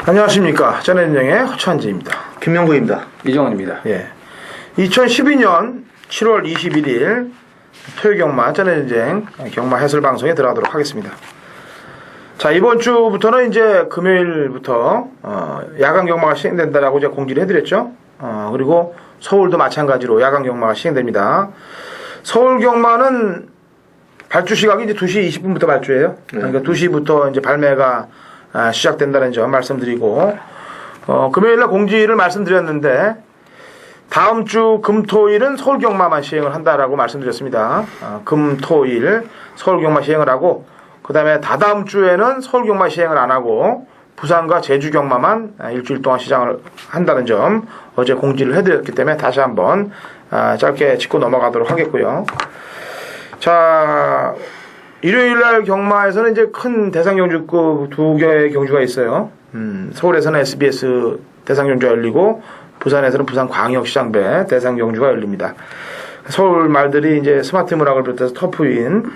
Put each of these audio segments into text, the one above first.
안녕하십니까. 전해진영의 허천지입니다. 김명구입니다. 이정원입니다. 예. 2012년 7월 21일 토요경마 전해진영 경마 해설 방송에 들어가도록 하겠습니다. 자, 이번 주부터는 이제 금요일부터 야간 경마가 시행된다라고 이제 공지를 해드렸죠. 그리고 서울도 마찬가지로 야간 경마가 시행됩니다. 서울 경마는 발주 시각이 이제 2시 20분부터 발주예요. 그러니까 2시부터 이제 발매가 시작된다는 점 말씀드리고, 금요일날 공지를 말씀드렸는데, 다음 주 금토일은 서울 경마만 시행을 한다라고 말씀드렸습니다. 금토일 서울 경마 시행을 하고, 그 다음에 다다음 주에는 서울 경마 시행을 안 하고, 부산과 제주 경마만 일주일 동안 시장을 한다는 점 어제 공지를 해드렸기 때문에 다시 한번 짧게 짚고 넘어가도록 하겠고요. 자, 일요일날 경마에서는 이제 큰 대상경주급 두 개의 경주가 있어요. 서울에서는 SBS 대상경주가 열리고, 부산에서는 부산광역시장배 대상경주가 열립니다. 서울 말들이 이제 스마트 문학을 비롯해서 터프인,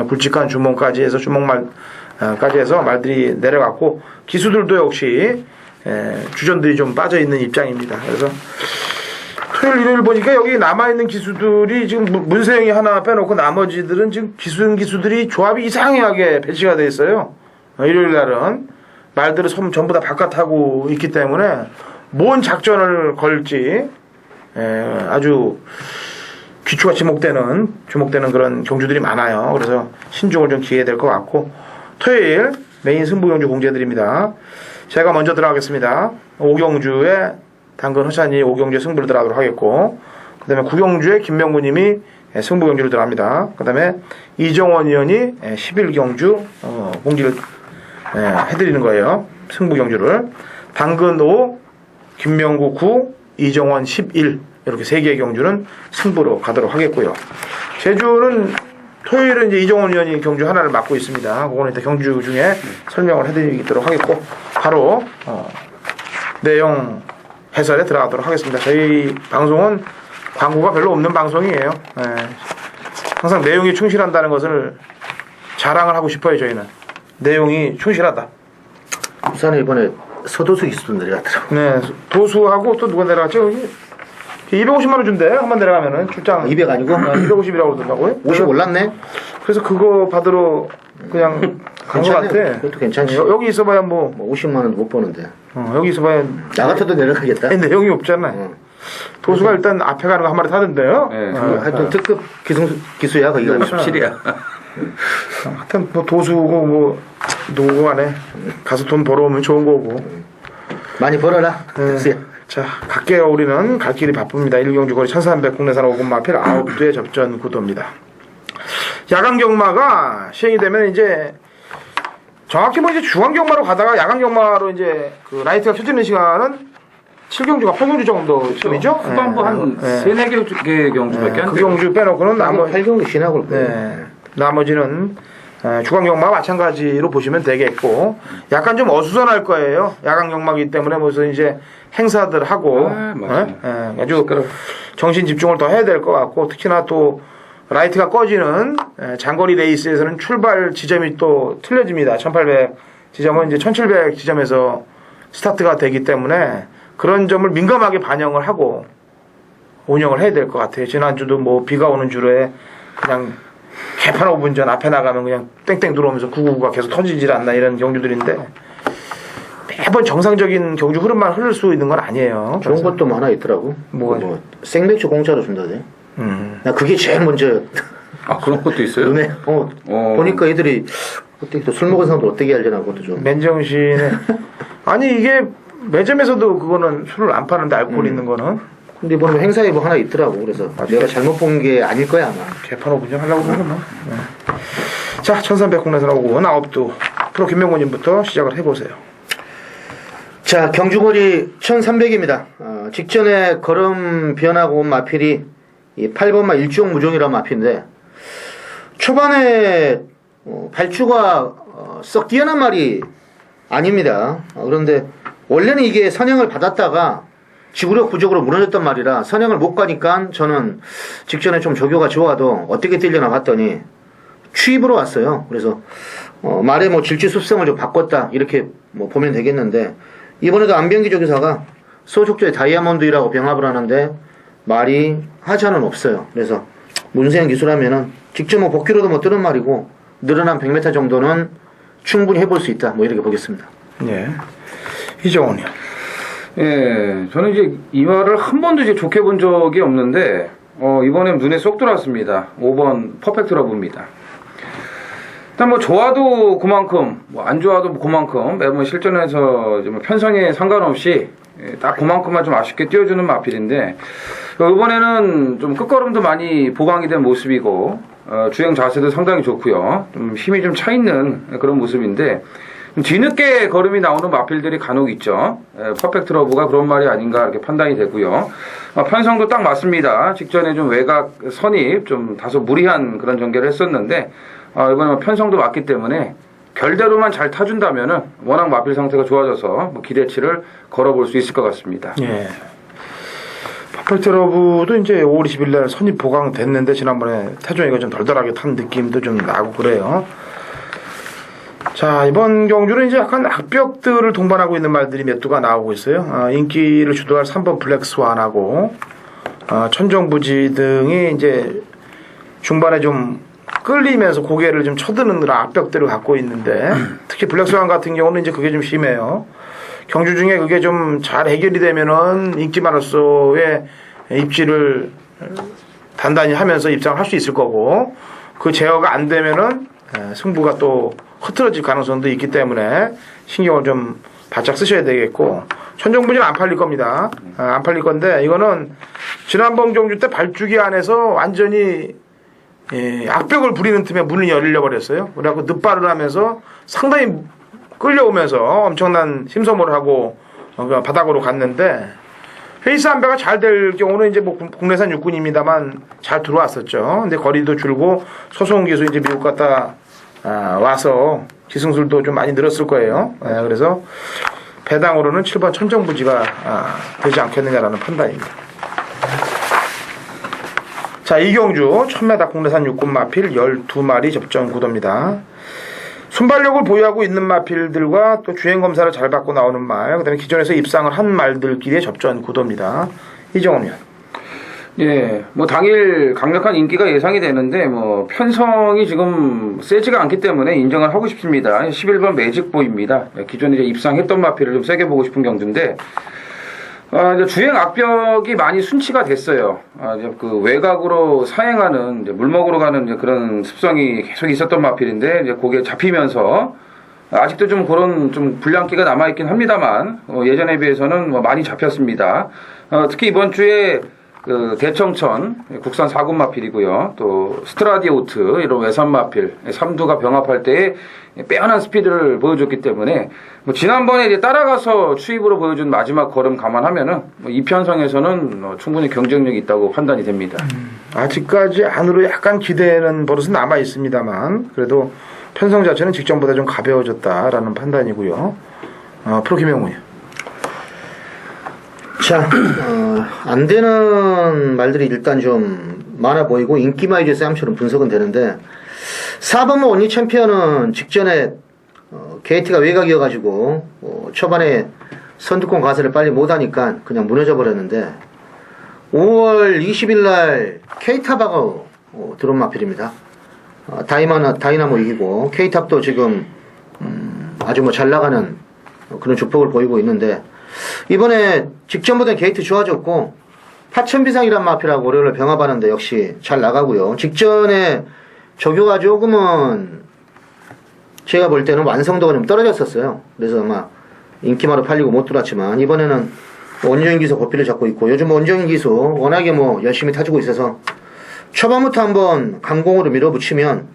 굵직한 주몽까지 해서 주몽말까지 해서 말들이 내려갔고, 기수들도 역시, 주전들이 좀 빠져있는 입장입니다. 그래서, 토요일, 일요일 보니까 여기 남아있는 기수들이 지금 문세영이 하나 빼놓고 나머지들은 지금 기수들이 조합이 이상하게 배치가 되어 있어요. 일요일 날은 말들을 전부 다 바깥하고 있기 때문에 뭔 작전을 걸지 아주 귀추가 주목되는 그런 경주들이 많아요. 그래서 신중을 좀 기해야 될 것 같고, 토요일 메인 승부 경주 공지해드립니다. 제가 먼저 들어가겠습니다. 5경주에 당근 허찬이 5경주에 승부를 들어가도록 하겠고, 그 다음에 9경주에 김명구님이 승부 경주를 들어갑니다. 그 다음에 이정원 의원이 11경주 공지를 해드리는 거예요. 승부 경주를. 당근 5, 김명구 9, 이정원 11 이렇게 3개의 경주는 승부로 가도록 하겠고요. 제주는 토요일은 이제 이정원 의원이 경주 하나를 맡고 있습니다. 그거는 일단 경주 중에 설명을 해드리도록 하겠고, 바로 내용 해설에 들어가도록 하겠습니다. 저희 방송은 광고가 별로 없는 방송이에요. 항상 내용이 충실한다는 것을 자랑을 하고 싶어요. 저희는 내용이 충실하다. 부산에 이번에 서도수 기수도 내려갔더라고. 네, 도수하고 또 누가 내려갔죠? 250만 원 준대. 한번 내려가면은 출장 200 아니고 250이라고 그러더라고요. 50 올랐네. 그래서 그거 받으러 그냥 간 것 같아. 그것도 괜찮지. 여기 있어봐야 뭐 50만 원도 못 버는데. 여기 있어봐야 나 같아도 내려가겠다. 내용이 없잖아. 도수가 일단 앞에 가는 거 한 마리 타던데요. 네. 하여튼 특급 기수야 거기가. 57이야. 하여튼 뭐 도수고 뭐 누구 안에 가서 돈 벌어오면 좋은 거고. 많이 벌어라. 네. 자, 갈게요. 우리는 갈 길이 바쁩니다. 1경주 거리 1300 국내산 5군 마필 9대 접전 구도입니다. 야간 경마가 시행이 되면 이제 정확히 뭐 이제 주간 경마로 가다가 야간 경마로 이제 그 라이트가 켜지는 시간은 7경주가 8경주 정도쯤이죠. 후반부 한 3-4개 경주밖에 안 그 돼요. 경주 빼놓고는 8경기 지나고 올 거예요. 나머지는 주간 경마 마찬가지로 보시면 되겠고, 약간 좀 어수선할 거예요. 야간 경마이기 때문에 무슨 이제 행사들 하고 아주 정신 집중을 더 해야 될 것 같고, 특히나 또 라이트가 꺼지는 장거리 레이스에서는 출발 지점이 또 틀려집니다. 1800 지점은 이제 1700 지점에서 스타트가 되기 때문에 그런 점을 민감하게 반영을 하고 운영을 해야 될 것 같아요. 지난주도 뭐 비가 오는 주에 그냥 개판 5분 전 앞에 나가면 그냥 땡땡 들어오면서 999가 계속 터지질 않나 이런 경주들인데, 매번 정상적인 경주 흐름만 흐를 수 있는 건 아니에요. 좋은 것도 하나 있더라고. 뭐가 생맥주 공짜로 준다대. 나 그게 제일 먼저. 아, 그런 것도 있어요? 눈에 보니까 애들이 어떻게 또 술 먹은 사람도 어떻게 알려나 그것도 좀. 맨정신에 아니 이게 매점에서도 그거는 술을 안 파는데 알코올 있는 거는. 근데 이번에 행사에 뭐 하나 있더라고. 그래서 내가 잘못 본 게 아닐 거야 아마. 개판 5분 하려고 그러면. 자, 1300 국내산 5군 아홉두 프로 김명곤님부터 시작을 해보세요. 자, 경주거리 1300입니다. 직전에 걸음 변하고 온 마필이 이 8번마 일종 무종이라는 마필인데, 초반에 발주가 썩 뛰어난 말이 아닙니다. 그런데 원래는 이게 선행을 받았다가 지구력 부족으로 무너졌단 말이라 선행을 못 가니까 저는 직전에 좀 조교가 좋아도 어떻게 뛰려나 봤더니 취입으로 왔어요. 그래서 말에 뭐 질주 습성을 좀 바꿨다 이렇게 뭐 보면 되겠는데 이번에도 안병기 조교사가 소속조의 다이아몬드라고 병합을 하는데 말이 하자는 없어요. 그래서 문세영 기수라면은 직접 뭐 복귀로도 못 뜨는 말이고 늘어난 100m 정도는 충분히 해볼 수 있다. 뭐 이렇게 보겠습니다. 예. 이정훈이요. 예, 저는 이제 이 말을 한 번도 이제 좋게 본 적이 없는데, 이번엔 눈에 쏙 들어왔습니다. 5번 퍼펙트 러브입니다. 일단 뭐 좋아도 그만큼, 뭐 안 좋아도 그만큼 매번 실전에서 이제 뭐 편성에 상관없이 딱 그만큼만 좀 아쉽게 띄워주는 마필인데, 이번에는 좀 끝걸음도 많이 보강이 된 모습이고, 주행 자세도 상당히 좋고요. 좀 힘이 좀 차 있는 그런 모습인데, 뒤늦게 걸음이 나오는 마필들이 간혹 있죠. 퍼펙트 러브가 그런 말이 아닌가 이렇게 판단이 되고요. 편성도 딱 맞습니다. 직전에 좀 외곽 선입 좀 다소 무리한 그런 전개를 했었는데 이번에 편성도 맞기 때문에 결대로만 잘 타준다면은 워낙 마필 상태가 좋아져서 뭐 기대치를 걸어볼 수 있을 것 같습니다. 예. 퍼펙트 러브도 이제 5월 20일 날 선입 보강됐는데 지난번에 태종이가 좀 덜덜하게 탄 느낌도 좀 나고 그래요. 자, 이번 경주는 이제 약간 악벽들을 동반하고 있는 말들이 몇 두가 나오고 있어요. 인기를 주도할 3번 블랙스완하고, 천정부지 등이 이제 중반에 좀 끌리면서 고개를 좀 쳐드는 그런 악벽들을 갖고 있는데, 특히 블랙스완 같은 경우는 이제 그게 좀 심해요. 경주 중에 그게 좀 잘 해결이 되면은 인기만으로서의 입지를 단단히 하면서 입장을 할 수 있을 거고, 그 제어가 안 되면은 승부가 또 흐트러질 가능성도 있기 때문에 신경을 좀 바짝 쓰셔야 되겠고, 천정부지는 안 팔릴 겁니다. 안 팔릴 건데 이거는 지난번 경주 때 발주기 안에서 완전히 악벽을 부리는 틈에 문이 열려 버렸어요. 그래갖고 늪발을 하면서 상당히 끌려오면서 엄청난 힘소모를 하고 바닥으로 갔는데, 페이스 안배가 잘 될 경우는 이제 뭐 국내산 육군입니다만 잘 들어왔었죠. 근데 거리도 줄고 소송 기수 이제 미국 갔다 와서 기승술도 좀 많이 늘었을 거예요. 그래서 배당으로는 7번 천정부지가 되지 않겠느냐라는 판단입니다. 자, 이경주 1000m 국내산 육군 마필 12마리 접전 구도입니다. 순발력을 보유하고 있는 마필들과 또 주행검사를 잘 받고 나오는 말, 그 다음에 기존에서 입상을 한 말들끼리의 접전 구도입니다. 이정훈 위원. 예, 뭐 당일 강력한 인기가 예상이 되는데 뭐 편성이 지금 세지가 않기 때문에 인정을 하고 싶습니다. 11번 매직보입니다. 기존에 이제 입상했던 마필을 좀 세게 보고 싶은 경주인데, 이제 주행 악벽이 많이 순치가 됐어요. 이제 그 외곽으로 사행하는 이제 물먹으로 가는 이제 그런 습성이 계속 있었던 마필인데, 이제 거기에 잡히면서 아직도 좀 그런 좀 불량기가 남아 있긴 합니다만 예전에 비해서는 뭐 많이 잡혔습니다. 특히 이번 주에 그 대청천 국산 4군 마필이고요. 또 스트라디오트 이런 외산 마필 3두가 병합할 때 빼어난 스피드를 보여줬기 때문에 뭐 지난번에 이제 따라가서 추입으로 보여준 마지막 걸음 감안하면은 뭐 이 편성에서는 충분히 경쟁력이 있다고 판단이 됩니다. 아직까지 안으로 약간 기대는 버릇은 남아 있습니다만 그래도 편성 자체는 직전보다 좀 가벼워졌다라는 판단이고요. 프로 김영훈이요. 자, 안 되는 말들이 일단 좀 많아 보이고 인기마이즈 쌈처럼 분석은 되는데 4번 온리 챔피언은 직전에 게이트가 외곽이어가지고 초반에 선두권 가세를 빨리 못하니까 그냥 무너져 버렸는데 5월 20일 날 K탑하고 드론 마필입니다. 다이나모 이기고 K탑도 지금 아주 뭐 잘 나가는 그런 조폭을 보이고 있는데 이번에 직전보다는 게이트 좋아졌고 파천비상이란 마필하고 월요일에 병합하는데 역시 잘 나가고요. 직전에 조교가 조금은 제가 볼 때는 완성도가 좀 떨어졌었어요. 그래서 아마 인기마로 팔리고 못 들어왔지만 이번에는 원정인 기수 고삐를 잡고 있고 요즘 원정인 기수 워낙에 뭐 열심히 타주고 있어서 초반부터 한번 강공으로 밀어붙이면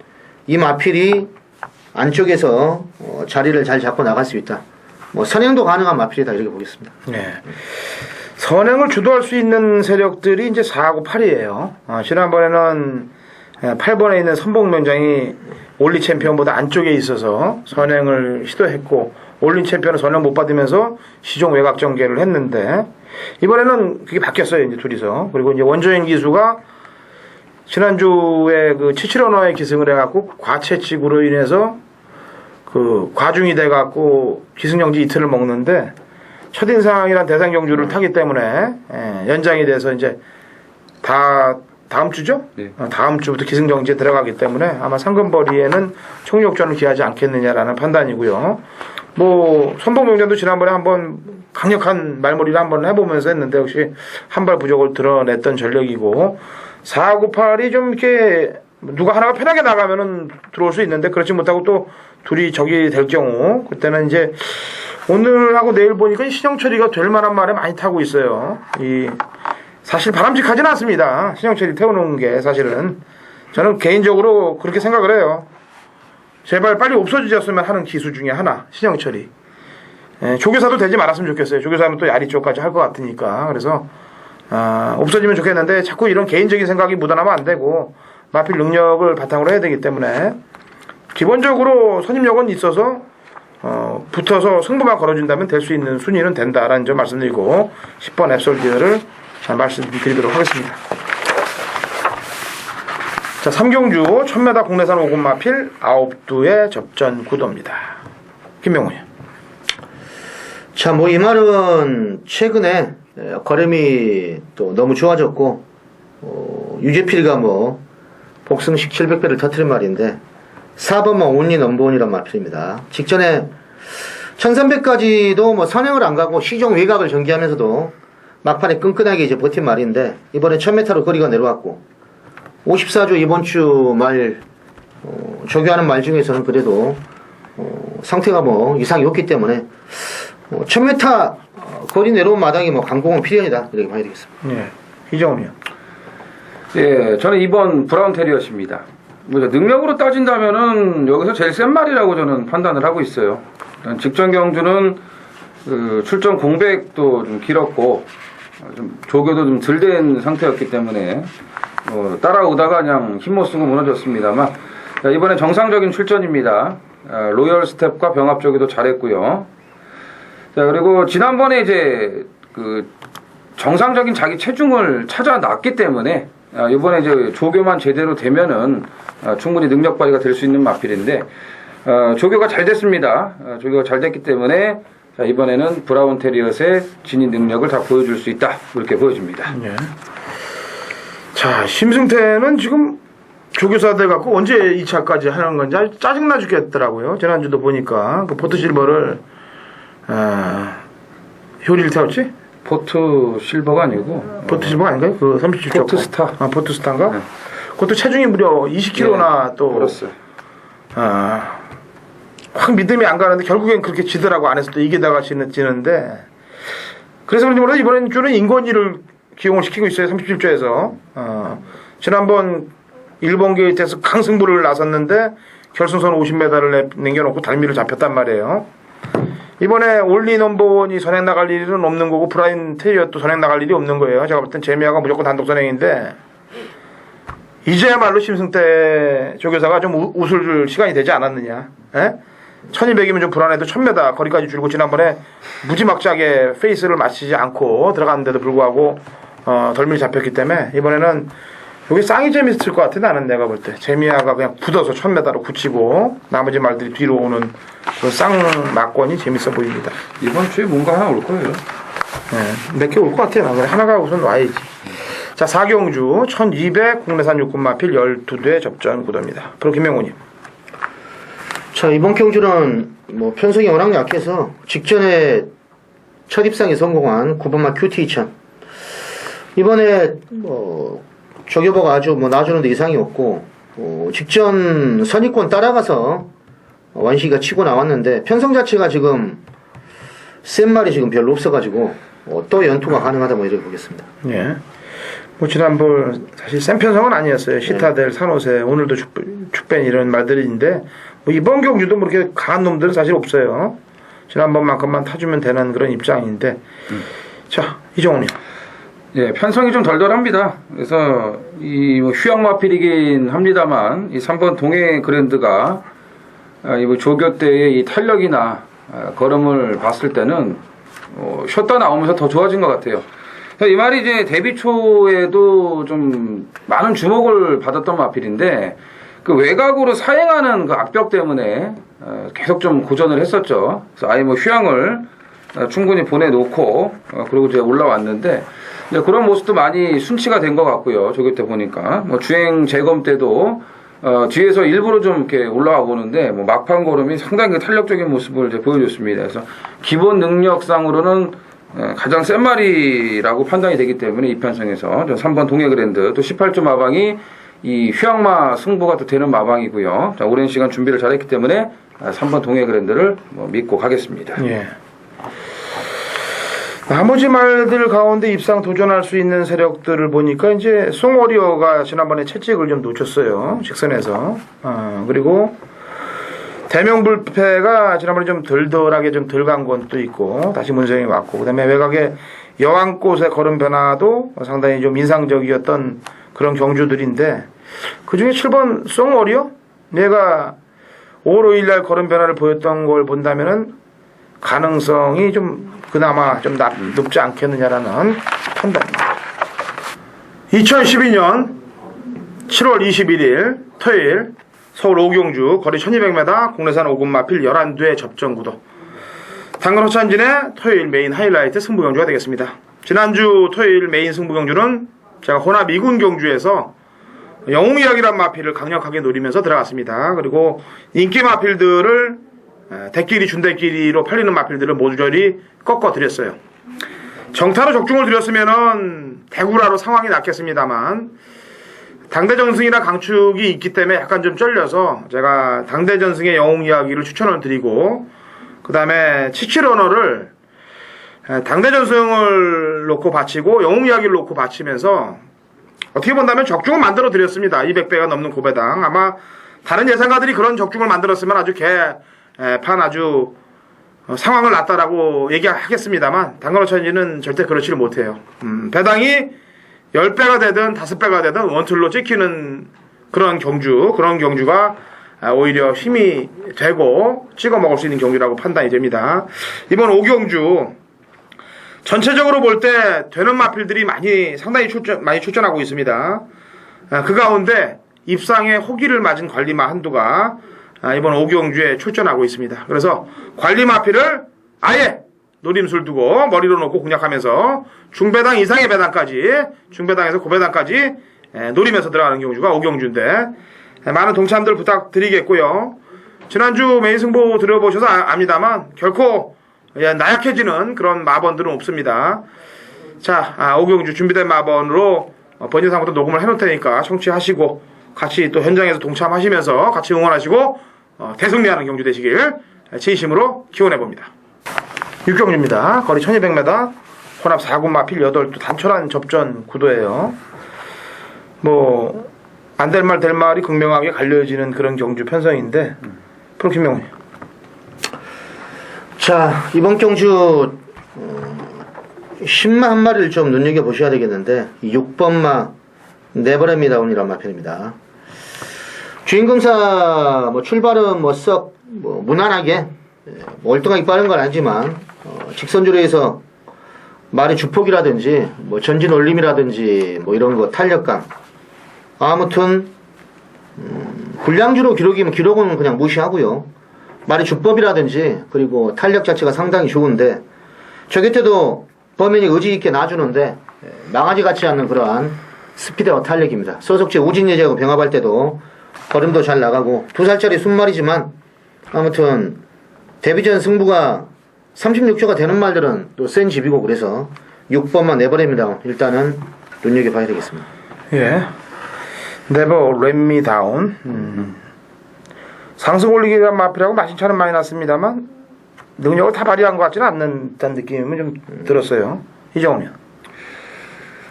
이 마필이 안쪽에서 자리를 잘 잡고 나갈 수 있다. 뭐 선행도 가능한 마필이다 이렇게 보겠습니다. 네. 선행을 주도할 수 있는 세력들이 이제 4하고 8이에요. 지난번에는 8번에 있는 선봉명장이 올리 챔피언보다 안쪽에 있어서 선행을 시도했고 올린 챔피언은 선행 못 받으면서 시종 외곽 전개를 했는데 이번에는 그게 바뀌었어요. 이제 둘이서. 그리고 이제 원조인 기수가 지난주에 그 77언어에 기승을 해갖고 과채찍으로 인해서 그 과중이 돼갖고 기승전결 이틀을 먹는데 첫인상이란 대상 경주를 타기 때문에 연장이 돼서 이제 다음 주죠? 네. 다음 주부터 기승전결에 들어가기 때문에 아마 상금벌이에는 총력전을 기하지 않겠느냐라는 판단이고요. 뭐 선봉명전도 지난번에 한번 강력한 말머리를 한번 해보면서 했는데 역시 한발 부족을 드러냈던 전력이고 498이 좀 이렇게 누가 하나가 편하게 나가면은 들어올 수 있는데 그렇지 못하고 또 둘이 적이 될 경우 그때는 이제 오늘하고 내일 보니까 이 신영철이가 될 만한 말에 많이 타고 있어요. 사실 바람직하지는 않습니다. 신영철이 태우는 게 사실은 저는 개인적으로 그렇게 생각을 해요. 제발 빨리 없어지셨으면 하는 기수 중에 하나 신영철이 조교사도 되지 말았으면 좋겠어요. 조교사면 또 야리 쪽까지 할 것 같으니까 그래서 없어지면 좋겠는데 자꾸 이런 개인적인 생각이 묻어나면 안 되고 마필 능력을 바탕으로 해야 되기 때문에 기본적으로 선임력은 있어서 붙어서 승부만 걸어준다면 될 수 있는 순위는 된다라는 점 말씀드리고 10번 앱솔디어를 말씀드리도록 하겠습니다. 자, 3경주 1000m 국내산 5군 마필 9두의 접전 구도입니다. 김명훈이요. 자, 뭐 이 말은 최근에 걸음이 또 너무 좋아졌고 유재필이가 뭐 복승식 700배를 터뜨린 말인데 4번만 온리 넘버원이란 마필입니다. 직전에 1300까지도 뭐 선행을 안 가고 시종 외곽을 전개하면서도 막판에 끈끈하게 이제 버틴 말인데 이번에 1000m로 거리가 내려왔고 54주 이번 주 말 조교하는 말 중에서는 그래도 상태가 뭐 이상이 없기 때문에 1000m 거리 내려온 마당이 뭐 강공은 필연이다 이렇게 봐야 되겠습니다. 예, 이정훈이요. 예, 저는 2번 브라운 테리어십니다. 뭐 능력으로 따진다면은 여기서 제일 센 말이라고 저는 판단을 하고 있어요. 직전 경주는 출전 공백도 좀 길었고 좀 조교도 좀 덜 된 상태였기 때문에 따라오다가 그냥 힘못 쓰고 무너졌습니다만 이번에 정상적인 출전입니다. 로열 스텝과 병합 조교도 잘했고요. 자, 그리고 지난번에 이제 그 정상적인 자기 체중을 찾아놨기 때문에 이번에 이제 조교만 제대로 되면은 충분히 능력 발휘가 될 수 있는 마필인데 조교가 잘 됐습니다. 조교가 잘 됐기 때문에 자, 이번에는 브라운 테리엇의 진입 능력을 다 보여줄 수 있다 이렇게 보여집니다. 예. 자, 심승태는 지금 조교사들 갖고 언제 2차까지 하는 건지 짜증나 죽겠더라고요. 지난주도 보니까 그 포트 실버를 효리를 태웠지? 포트 실버가 아니고 포트 실버 아닌가요? 그 37초 포트 스타. 포트 스타인가? 네. 그것도 체중이 무려 20kg나 또 그렇어요. 확 믿음이 안 가는데 결국엔 그렇게 지더라고. 안에서 또 이기다가 지는데 그래서 그런지 몰라도 이번 주는 인권이를 기용을 시키고 있어요. 37조에서 지난번 일본 게이트에서 강승부를 나섰는데 결승선 50m를 남겨놓고 달미를 잡혔단 말이에요. 이번에 올리 넘버원이 선행 나갈 일은 없는 거고 브라인 테리엇도 선행 나갈 일이 없는 거예요. 제가 볼 땐 제미아가 무조건 단독 선행인데 이제야말로 심승태 조교사가 좀 웃을 줄 시간이 되지 않았느냐. 1200이면 좀 불안해도 1000m 거리까지 줄고 지난번에 무지막지하게 페이스를 맞추지 않고 들어갔는데도 불구하고 덜미를 잡혔기 때문에 이번에는 여기 쌍이 재밌을 것 같아. 나는 내가 볼 때 제미아가 그냥 굳어서 1000m로 굳히고 나머지 말들이 뒤로 오는 그 쌍 막권이 재밌어 보입니다. 이번 주에 뭔가 하나 올 거예요. 몇 개 올 것 같아. 나 하나가 우선 와야지. 자, 4경주 1200 국내산 6군 마필 12대 접전 구도입니다. 프로 김명훈님. 자, 이번 경주는 뭐 편성이 워낙 약해서 직전에 첫 입상에 성공한 9번마 큐티 2000 이번에 조교버가 아주 뭐 놔주는데 이상이 없고 직전 선입권 따라가서 완시가 치고 나왔는데 편성 자체가 지금 센 말이 지금 별로 없어가지고 또 연투가 가능하다 뭐 이렇게 보겠습니다. 예. 뭐 지난번 사실 센 편성은 아니었어요. 시타델, 산호세, 오늘도 축벤 이런 말들인데 뭐 이번 경주도 뭐 그렇게 강한 놈들은 사실 없어요. 지난번만큼만 타주면 되는 그런 입장인데 자, 이정훈이요. 예, 편성이 좀 덜덜합니다. 그래서 이 뭐 휴양 마필이긴 합니다만 이 3번 동해 그랜드가 이 조교 때의 이 탄력이나 걸음을 봤을 때는 쉬었다 나오면서 더 좋아진 것 같아요. 이 말이 이제 데뷔 초에도 좀 많은 주목을 받았던 마필인데 그 외곽으로 사행하는 그 악벽 때문에 계속 좀 고전을 했었죠. 그래서 아예 뭐 휴양을 충분히 보내놓고 그리고 이제 올라왔는데 이제 그런 모습도 많이 순치가 된 것 같고요. 저기 때 보니까 뭐 주행 재검 때도 뒤에서 일부러 좀 이렇게 올라와 보는데 뭐 막판 걸음이 상당히 그 탄력적인 모습을 이제 보여줬습니다. 그래서 기본 능력상으로는 가장 센 마리라고 판단이 되기 때문에 이 편성에서 3번 동해그랜드 또 18조 마방이 이 휴양마 승부가 또 되는 마방이고요. 자, 오랜 시간 준비를 잘했기 때문에 3번 동해그랜드를 믿고 가겠습니다. 예. 나머지 말들 가운데 입상 도전할 수 있는 세력들을 보니까 이제 송워리어가 지난번에 채찍을 좀 놓쳤어요. 직선에서. 그리고 대명불패가 지난번에 좀 덜덜하게 좀 덜 간 것도 있고 다시 문성이 왔고 그다음에 외곽에 여왕꽃의 걸음 변화도 상당히 좀 인상적이었던 그런 경주들인데 그중에 7번 송워리어 얘가 5월 5일 날 걸음 변화를 보였던 걸 본다면은 가능성이 좀 그나마 좀 높지 않겠느냐라는 판단입니다. 2012년 7월 21일 토요일 서울 오경주 거리 1200m 국내산 5군 마필 11대 접전구도 당근 호찬진의 토요일 메인 하이라이트 승부경주가 되겠습니다. 지난주 토요일 메인 승부경주는 제가 호남 2군 경주에서 영웅이야기란 마필을 강력하게 노리면서 들어갔습니다. 그리고 인기 마필들을 대끼리 준대끼리로 팔리는 마필들을 모조리 꺾어드렸어요. 정타로 적중을 드렸으면은 대구라로 상황이 낫겠습니다만 당대전승이나 강축이 있기 때문에 약간 좀 쩔려서 제가 당대전승의 영웅이야기를 추천을 드리고 그 다음에 치치러너를 당대전승을 놓고 바치고 영웅이야기를 놓고 바치면서 어떻게 본다면 적중을 만들어 드렸습니다. 200배가 넘는 고배당. 아마 다른 예상가들이 그런 적중을 만들었으면 아주 판 아주 상황을 놨다라고 얘기하겠습니다만 당근호천지는 절대 그렇지를 못해요. 배당이 10배가 되든 5배가 되든 원툴로 찍히는 그런 경주가 오히려 힘이 되고 찍어 먹을 수 있는 경주라고 판단이 됩니다. 이번 오경주 전체적으로 볼 때 되는 마필들이 상당히 많이 출전하고 있습니다. 그 가운데 입상에 호기를 맞은 관리마 한두가 이번 오경주에 출전하고 있습니다. 그래서 관리마필을 아예 노림술 두고 머리로 놓고 공략하면서 중배당 이상의 배당까지 중배당에서 고배당까지 노리면서 들어가는 경주가 오경주인데 많은 동참들 부탁드리겠고요. 지난주 메인 승부 들어보셔서 압니다만 결코 나약해지는 그런 마번들은 없습니다. 자, 오경주 준비된 마번으로 번외상부터 녹음을 해놓을 테니까 청취하시고 같이 또 현장에서 동참하시면서 같이 응원하시고 대승리하는 경주 되시길 진심으로 기원해봅니다. 6경주입니다. 거리 1200m 혼합 4군 마필 8도 단촐한 접전 구도예요. 뭐 안 될 말 될 말이 극명하게 갈려지는 그런 경주 편성인데 프로 김명훈이. 자, 이번 경주 10마 한 마리를 좀 눈여겨보셔야 되겠는데 6번마 네버레미다운이란 마편입니다. 주인공사 출발은 썩 무난하게 월등하게 빠른 건 아니지만 직선주로 해서 말의 주폭이라든지 전진 올림이라든지 이런 거 탄력감 아무튼 불량주로 기록은 그냥 무시하고요. 말의 주법이라든지 그리고 탄력 자체가 상당히 좋은데 저 곁에도 범인이 의지 있게 놔주는데 망아지 같지 않는 그러한 스피드와 탄력입니다. 소속제 우진예제하고 병합할 때도 걸음도 잘 나가고 2살짜리 순말이지만 아무튼 데뷔전 승부가 36초가 되는 말들은 또 센 집이고 그래서 6번만 내버립니다. 일단은 눈여겨봐야 되겠습니다. 예. Never Let Me Down. 상승 올리기란 마필하고 마신차는 많이 났습니다만 능력을 다 발휘한 것 같지는 않는다는 느낌은 좀 들었어요. 이정훈이요.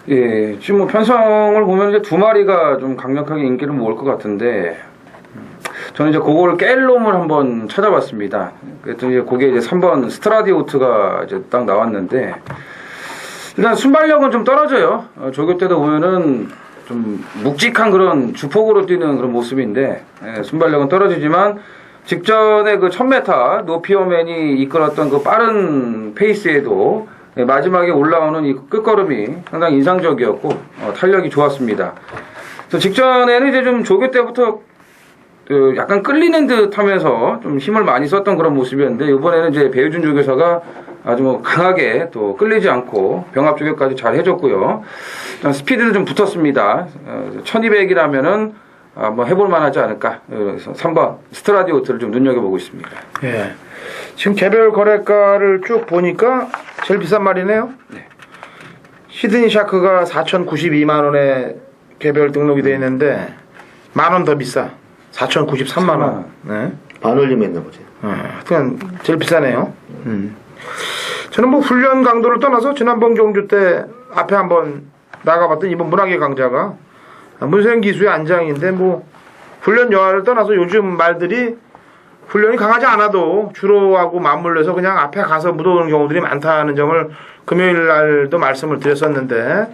예, 지금 편성을 보면 이제 2마리가 좀 강력하게 인기를 모을 것 같은데 저는 이제 그걸 깰 놈을 한번 찾아봤습니다. 그랬더니 이제 그게 이제 3번 스트라디오트가 이제 딱 나왔는데 일단 순발력은 좀 떨어져요. 조교 때도 보면은 좀 묵직한 그런 주폭으로 뛰는 그런 모습인데 순발력은 떨어지지만 직전에 그 1000m 노피어맨이 이끌었던 그 빠른 페이스에도 마지막에 올라오는 이 끝걸음이 상당히 인상적이었고 탄력이 좋았습니다. 그래서 직전에는 이제 좀 조교 때부터 약간 끌리는 듯 하면서 좀 힘을 많이 썼던 그런 모습이었는데, 이번에는 이제 배우준 조교사가 아주 뭐 강하게 또 끌리지 않고 병합 조교까지 잘 해줬고요. 스피드도 좀 붙었습니다. 1200이라면은 뭐 해볼 만하지 않을까. 그래서 3번 스트라디오트를 좀 눈여겨보고 있습니다. 예. 지금 개별 거래가를 쭉 보니까 제일 비싼 말이네요. 네. 시드니 샤크가 4,092만 원에 개별 등록이 되어 있는데 10,000원 더 비싸. 4,093만 원. 네. 반올림 했나 보지. 하여튼 제일 비싸네요. 저는 뭐 훈련 강도를 떠나서 지난번 경주 때 앞에 한번 나가봤던 이번 문학의 강자가 문세영 기수의 안장인데 뭐 훈련 여하를 떠나서 요즘 말들이 훈련이 강하지 않아도 주로하고 맞물려서 그냥 앞에 가서 묻어오는 경우들이 많다는 점을 금요일 날도 말씀을 드렸었는데,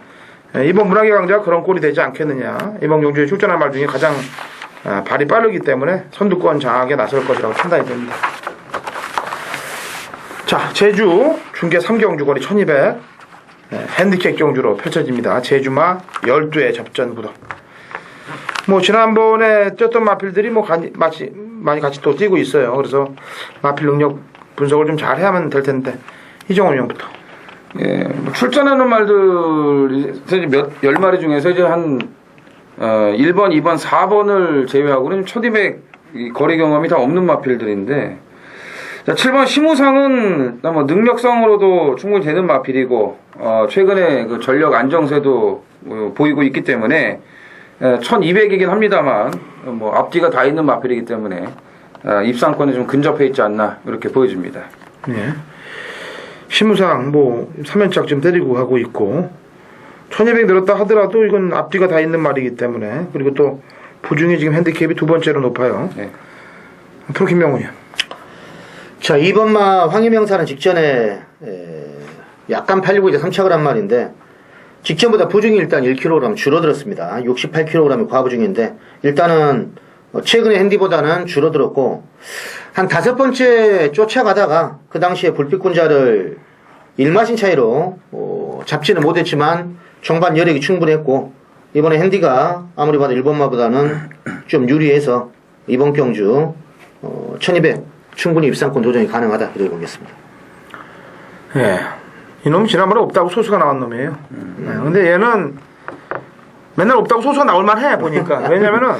이번 문학의 강자가 그런 꼴이 되지 않겠느냐. 이번 경주에 출전한 말 중에 가장 발이 빠르기 때문에 선두권 장악에 나설 것이라고 판단이 됩니다. 자, 제주 중계 3경주 거리 1200 핸디캡 경주로 펼쳐집니다. 제주마 12회 접전 구도. 뭐 지난번에 뛰었던 마필들이 뭐 많이 같이 또 뛰고 있어요. 그래서 마필 능력 분석을 좀 잘 해야만 될 텐데, 이정원 형부터. 예, 뭐 출전하는 말들 이제 10마리 중에서 이제 한 1번, 2번, 4번을 제외하고는 1200 거리 경험이 다 없는 마필들인데, 자, 7번 심우상은 뭐 능력성으로도 충분히 되는 마필이고, 최근에 그 전력 안정세도 보이고 있기 때문에 1200이긴 합니다만 뭐 앞뒤가 다 있는 마필이기 때문에 입상권에 좀 근접해 있지 않나 이렇게 보여집니다. 네. 심우상 뭐 3연착 지금 때리고 하고 있고 1200 늘었다 하더라도 이건 앞뒤가 다 있는 말이기 때문에, 그리고 또 부중이 지금 핸디캡이 두 번째로 높아요. 네. 프로 김명훈이요. 자, 2번마 황희명사는 직전에 약간 팔리고 이제 3착을 한 말인데, 직전보다 부중이 일단 1kg 줄어들었습니다. 68kg이 과부중인데, 일단은 최근에 핸디보다는 줄어들었고, 한 5번째 쫓아가다가 그 당시에 불빛군자를 1마신 차이로 잡지는 못했지만 종반 여력이 충분했고, 이번에 핸디가 아무리 봐도 1번마보다는 좀 유리해서 이번 경주 1200 충분히 입상권 도전이 가능하다 이렇게 보겠습니다. 예. 이놈 지난번에 없다고 소수가 나온 놈이에요. 근데 얘는 맨날 없다고 소수가 나올만 해 보니까. 왜냐면은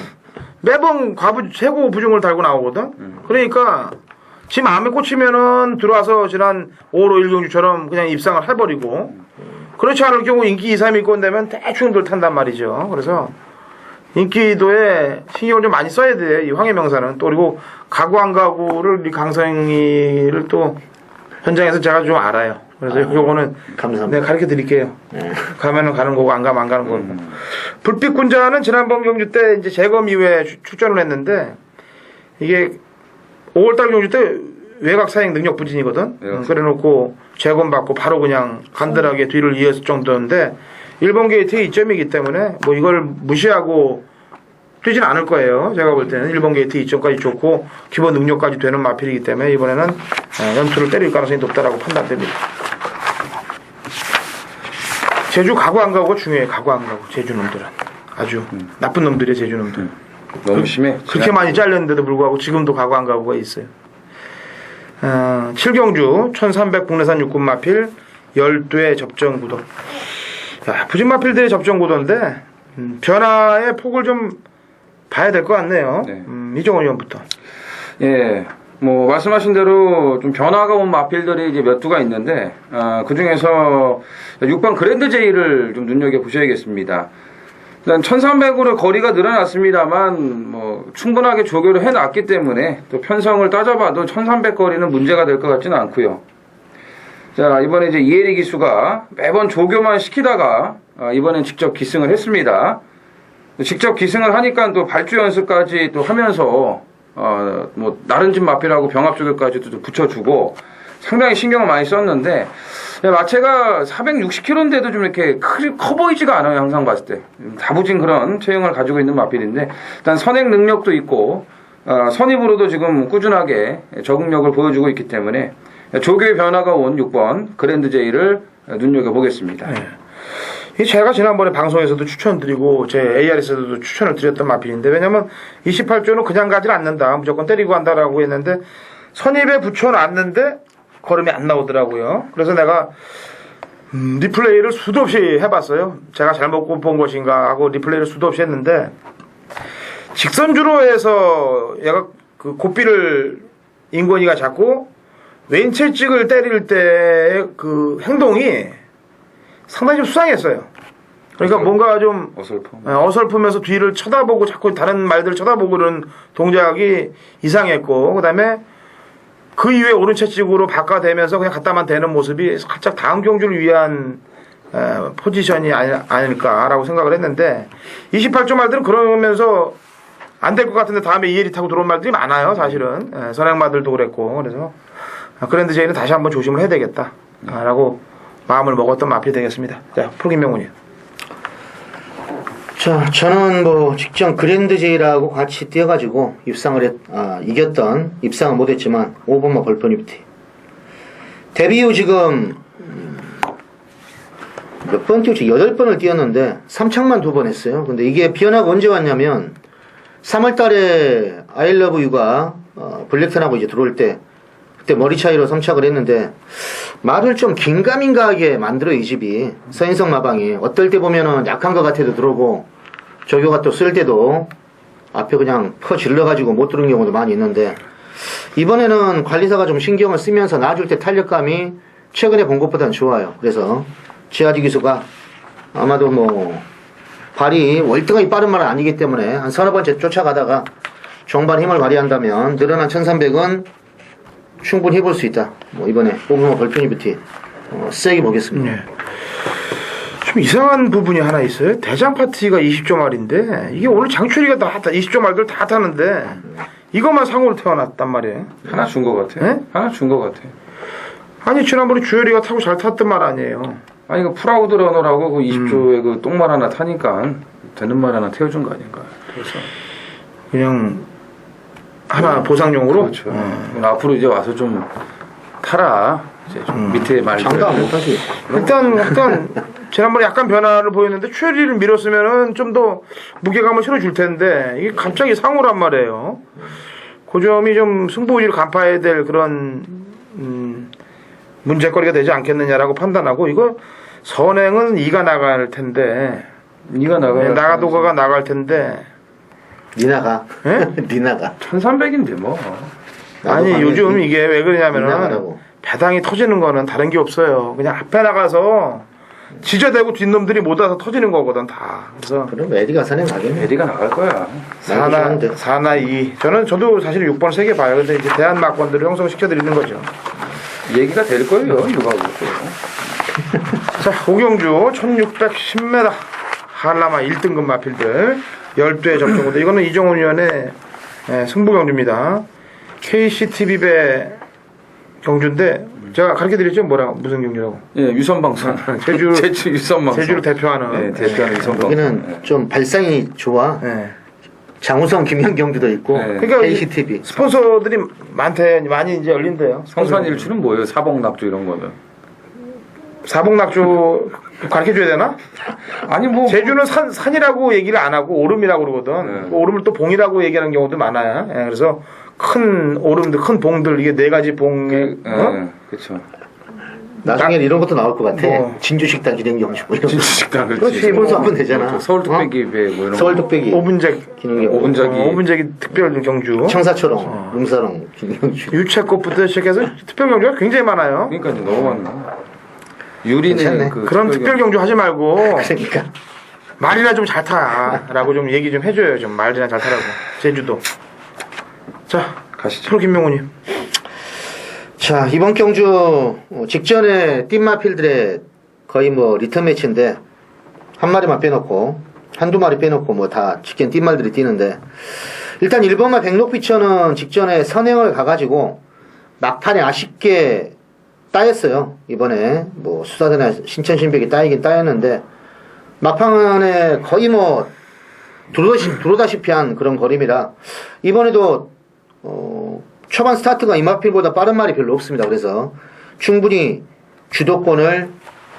매번 최고 부중을 달고 나오거든. 그러니까 지 마음에 꽂히면은 들어와서 지난 5로 1경주처럼 그냥 입상을 해버리고, 그렇지 않을 경우 인기 2, 3위권 되면 대충들 탄단 말이죠. 그래서 인기도에 신경을 좀 많이 써야 돼요, 이 황해명사는. 또 그리고 가구 안 가구를 이 강성희를 또 현장에서 제가 좀 알아요. 그래서 요거는 감사합니다. 내가 가르쳐 드릴게요. 가면은 가는 거고 안 가면 안 가는 거고. 불빛군자는 지난번 경주 때 이제 재검 이후에 출전을 했는데, 이게 5월달 경주 때 외곽 사행 능력 부진이거든. 그래놓고 재검 받고 바로 그냥 간단하게 뒤를 이었을 정도인데, 일본 게이트의 이점이기 때문에 뭐 이걸 무시하고 뛰진 않을 거예요. 제가 볼 때는 일본 게이트 이점까지 좋고 기본 능력까지 되는 마필이기 때문에 이번에는 연투를 때릴 가능성이 높다라고 판단됩니다. 제주 가고 안 가고가 중요해. 가고 안 가고. 제주 놈들은 아주 나쁜 놈들이에요. 제주 놈들. 너무 심해. 그렇게 많이 잘렸는데도 불구하고 지금도 가고 안 가고가 있어요. 7경주 1300 국내산 육군 마필 12회 접전 구도. 부진 마필들의 접전 구도인데 변화의 폭을 좀 봐야 될 것 같네요. 네. 이정원 의원부터. 예, 뭐 말씀하신 대로 좀 변화가 온 마필들이 이제 몇 두가 있는데, 그 중에서 6번 그랜드 제이를 좀 눈여겨 보셔야겠습니다. 일단 1300으로 거리가 늘어났습니다만 뭐 충분하게 조교를 해놨기 때문에 또 편성을 따져봐도 1300 거리는 문제가 될 것 같지는 않고요. 자, 이번에 이제 이혜리 기수가 매번 조교만 시키다가 이번엔 직접 기승을 했습니다. 직접 기승을 하니까 또 발주 연습까지 또 하면서 뭐 나른집 마필하고 병합 조교까지도 좀 붙여주고 상당히 신경을 많이 썼는데, 마체가 460kg인데도 좀 이렇게 커 보이지가 않아요. 항상 봤을 때 다부진 그런 체형을 가지고 있는 마필인데, 일단 선행 능력도 있고 선입으로도 지금 꾸준하게 적응력을 보여주고 있기 때문에 조교의 변화가 온 6번 그랜드 제이를 눈여겨보겠습니다. 네. 이 제가 지난번에 방송에서도 추천드리고 제 AR에서도 추천을 드렸던 마필인데 왜냐면 28조는 그냥 가지 않는다. 무조건 때리고 간다라고 했는데 선입에 붙여놨는데 걸음이 안 나오더라고요. 그래서 내가 리플레이를 수도 없이 해봤어요. 제가 잘못 본 것인가 하고 리플레이를 수도 없이 했는데 직선주로 해서 얘가 그 고삐를 인권이가 잡고 왼채찍을 때릴 때 그 행동이 상당히 좀 수상했어요. 그러니까 뭔가 좀 어설프면서 뒤를 쳐다보고 자꾸 다른 말들을 쳐다보고 그런 동작이 이상했고 그다음에 그 이후에 오른채찍으로 바꿔대면서 그냥 갖다만 대는 모습이 살짝 다음 경주를 위한 포지션이 아닐까라고 생각을 했는데 28조 말들은 그러면서 안 될 것 같은데 다음에 이혜리 타고 들어온 말들이 많아요. 사실은 선행마들도 그랬고 그래서 그랜드 제이는 다시 한번 조심을 해야 되겠다라고 마음을 먹었던 마필이 되겠습니다. 자, 프로김명훈이. 자, 저는 뭐 직전 그랜드 제이라고 같이 뛰어가지고 이겼던 입상은 못했지만 5번마 벌퍼니비티 데뷔 후 지금 몇 번 뛰었지? 8번을 뛰었는데 3착만 2번 했어요. 근데 이게 변화가 언제 왔냐면 3월달에 아이러브 유가 블랙턴하고 이제 들어올 때 그때 머리 차이로 3착을 했는데 말을 좀 긴가민가하게 만들어 이 집이 서인성 마방이 어떨 때 보면은 약한 것 같아도 들어오고 조교가 또 쓸 때도 앞에 그냥 퍼 질러가지고 못 들은 경우도 많이 있는데 이번에는 관리사가 좀 신경을 쓰면서 놔줄 때 탄력감이 최근에 본 것보다는 좋아요. 그래서 지하지 기수가 아마도 뭐 발이 월등하게 빠른 말은 아니기 때문에 한 서너 번째 쫓아가다가 종반 힘을 발휘한다면 늘어난 1300은 충분히 해볼 수 있다. 뭐 이번에 뽑으면 벌프니비티 세게 보겠습니다. 네. 좀 이상한 부분이 하나 있어요. 대장 파티가 20조 말인데 이게 오늘 장출이가 다 20조 말들 다 타는데 이것만 상호로 태어났단 말이에요. 하나 준 것 같아. 네? 하나 준 것 같아. 아니 지난번에 주열이가 타고 잘 탔던 말 아니에요. 아니 그 프라우드 러너라고 그 20조에 그 똥말 하나 타니까 되는 말 하나 태워준 거 아닌가. 그래서 그냥 하나 보상용으로. 그렇죠. 앞으로 이제 와서 좀 타라. 이제 좀 밑에 말들. 장담 못하지. 일단 지난번에 약간 변화를 보였는데 추열이를 밀었으면은 좀 더 무게감을 실어줄 텐데 이게 갑자기 상호란 말이에요. 그 점이 좀 승부의지를 간파해야 될 그런 문제거리가 되지 않겠느냐라고 판단하고 이거 선행은 2가 나갈 텐데 2가 나가도가가 나갈 텐데 니나가. 예? 니나가. 1300인데 뭐. 아니 요즘 이게 왜 그러냐면은 나가라고. 배당이 터지는 거는 다른 게 없어요. 그냥 앞에 나가서 지저대고 뒷놈들이 못 와서 터지는 거거든 다. 그래서 그럼 에디가 선행 가겠네. 에디가 나갈 거야. 4나 2. 저도 사실 6번 세게 봐요. 근데 이제 대한 막권들을 형성시켜드리는 거죠. 얘기가 될 거예요. 유가고. 자, 오경주 1610m 한라마 1등급 마필들 12회 접종인데 이거는 이정훈 위원의 승부 경주입니다. KCTV 경주인데 제가 가르쳐드렸죠? 무슨 경주라고? 예, 유선방송. 제주 유선방송. 제주를 대표하는. 네, 대표하는 유선방송. 여기는 좀 발상이 좋아. 네. 장우성, 김현경주도 있고. 네. 그러니까 KCTV. 스폰서들이 많이 이제 열린대요. 성산일주는 뭐예요? 사복낙주 이런 거는. 사복낙주 가르쳐줘야 되나? 아니 뭐 제주는 산이라고 얘기를 안 하고 오름이라고 그러거든. 네. 그 오름을 또 봉이라고 얘기하는 경우도 많아요. 예, 그래서 큰 오름들, 큰 봉들 이게 4가지 봉에 그렇죠. 나중에 이런 것도 나올 것 같아. 뭐. 진주식당 기념경주. 뭐 이런 거. 진주식당 그렇지. 그렇지. 스폰서 하면 되잖아. 그렇죠. 서울뚝배기 배 뭐 이런 서울 거. 뚝배기. 5분작 기념경주. 5분작이 특별 경주. 청사초롱, 뭉사롱 기념경주. 유채꽃부터 시작해서 특별 경주가 굉장히 많아요. 그러니까 이제 너무 많나. 유리는 괜찮네. 그런 특별 경주 하지 말고 그러니까. 말이나 좀 잘 타라고 좀 얘기 좀 해줘요. 좀 말이나 잘 타라고. 제주도. 자, 가시죠. 프로 김명훈님. 자, 이번 경주 직전에 띵마필들의 거의 뭐 리턴 매치인데 한 마리만 빼놓고 한두 마리 빼놓고 뭐 다 직전 띵말들이 뛰는데 일단 1번마 백록비천은 직전에 선행을 가가지고 막판에 아쉽게 따였어요. 이번에 뭐 수사대나 신천신백이 따이긴 따였는데 막판에 거의 뭐 들어오다시피 한 그런 거림이라 이번에도 초반 스타트가 이마필보다 빠른 말이 별로 없습니다. 그래서 충분히 주도권을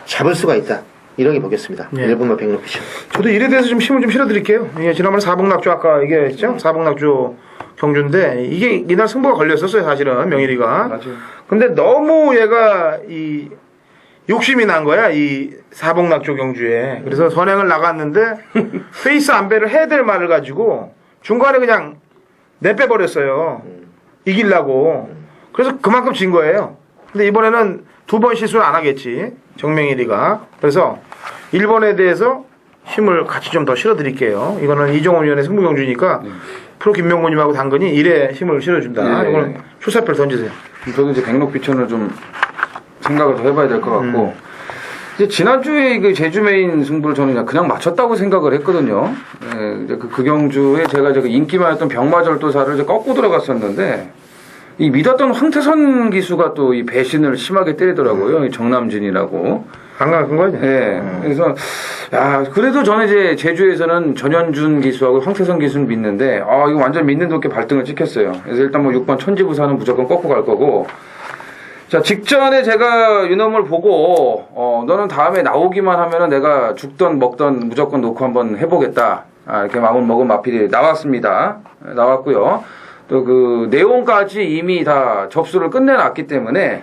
잡을 수가 있다. 이렇게 보겠습니다. 예. 1번만 백록피션. 저도 일에 대해서 좀 힘을 좀 실어드릴게요. 예, 지난번에 사복낙조 아까 얘기했죠? 사복낙조 경주인데 이게 이날 승부가 걸렸었어요, 사실은 명일이가. 맞아요. 근데 너무 얘가 이 욕심이 난 거야, 이 사복낙조 경주에. 그래서 선행을 나갔는데 페이스 안배를 해야 될 말을 가지고 중간에 그냥 내빼버렸어요. 이기려고. 그래서 그만큼 진 거예요. 근데 이번에는 2번 실수를 안 하겠지, 정명일이가. 그래서 1번에 대해서 힘을 같이 좀 더 실어드릴게요. 이거는 이정원 위원의 승부경주니까 프로 김명곤님하고 당근이 1에 힘을 실어준다. 네. 이거는 출사표를 던지세요. 저도 이제 백록비천을 좀 생각을 좀 해봐야 될 것 같고 이제 지난주에 그 제주 메인 승부를 저는 그냥 맞췄다고 생각을 했거든요. 예, 이제 그 경주에 제가 이제 그 인기 많았던 병마절도사를 이제 꺾고 들어갔었는데 이 믿었던 황태선 기수가 또 이 배신을 심하게 때리더라고요. 이 정남진이라고. 안 가는 거지? 예. 그래서 야 그래도 저는 이제 제주에서는 전현준 기수하고 황태선 기수는 믿는데 아 이거 완전 믿는 도끼 발등을 찍혔어요. 그래서 일단 뭐 6번 천지부사는 무조건 꺾고 갈 거고. 자 직전에 제가 유놈을 보고 너는 다음에 나오기만 하면은 내가 죽던 먹던 무조건 놓고 한번 해보겠다. 이렇게 마음을 먹은 마필이 나왔습니다. 나왔고요. 또 그 내용까지 이미 다 접수를 끝내놨기 때문에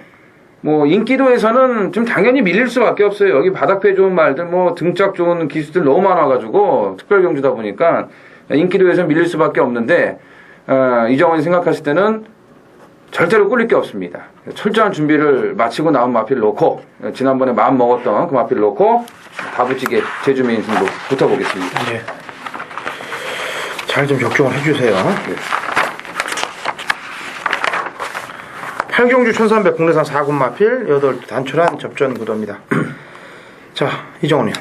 뭐 인기도에서는 좀 당연히 밀릴 수밖에 없어요. 여기 바닥패 좋은 말들 뭐 등짝 좋은 기수들 너무 많아가지고 특별경주다 보니까 인기도에서 밀릴 수밖에 없는데 이정원이 생각하실 때는 절대로 꿀릴 게 없습니다. 철저한 준비를 마치고 나온 마필을 놓고 지난번에 마음 먹었던 그 마필을 놓고 다부지게 제주 메인 승부 붙어보겠습니다. 네. 잘 좀 적중을 해주세요. 네. 8경주 1300 국내산 4군 마필 8 단출한 접전 구도입니다. 자, 이정훈이요.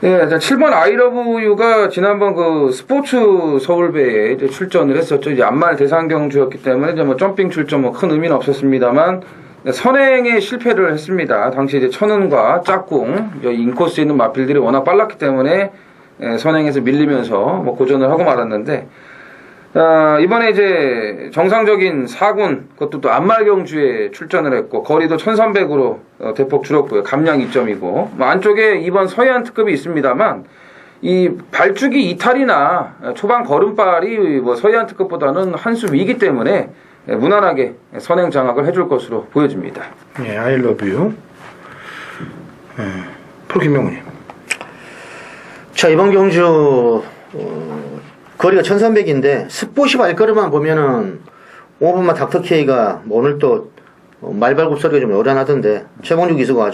네, 7번 아이러브유가 지난번 그 스포츠 서울배에 이제 출전을 했었죠. 이제 안말 대상 경주였기 때문에 이제 뭐 점핑 출전 뭐 큰 의미는 없었습니다만 선행에 실패를 했습니다. 당시 이제 천은과 짝꿍 인코스에 있는 마필들이 워낙 빨랐기 때문에 선행에서 밀리면서 뭐 고전을 하고 말았는데 이번에 이제 정상적인 4군 그것도 또 안말경주에 출전을 했고 거리도 1300으로 대폭 줄었고요. 감량 2점이고 뭐 안쪽에 이번 서해안 특급이 있습니다만 이 발주기 이탈이나 초반 걸음발이 뭐 서해안 특급보다는 한 수 위기 때문에 무난하게 선행 장악을 해줄 것으로 보여집니다. 예, I love you. 프로 김명훈님. 자, 이번 경주 거리가 1300인데 스포시 발걸음만 보면은 5번만 닥터케이가 오늘 또 말발굽 소리가 좀 요란하던데 최봉주 기수가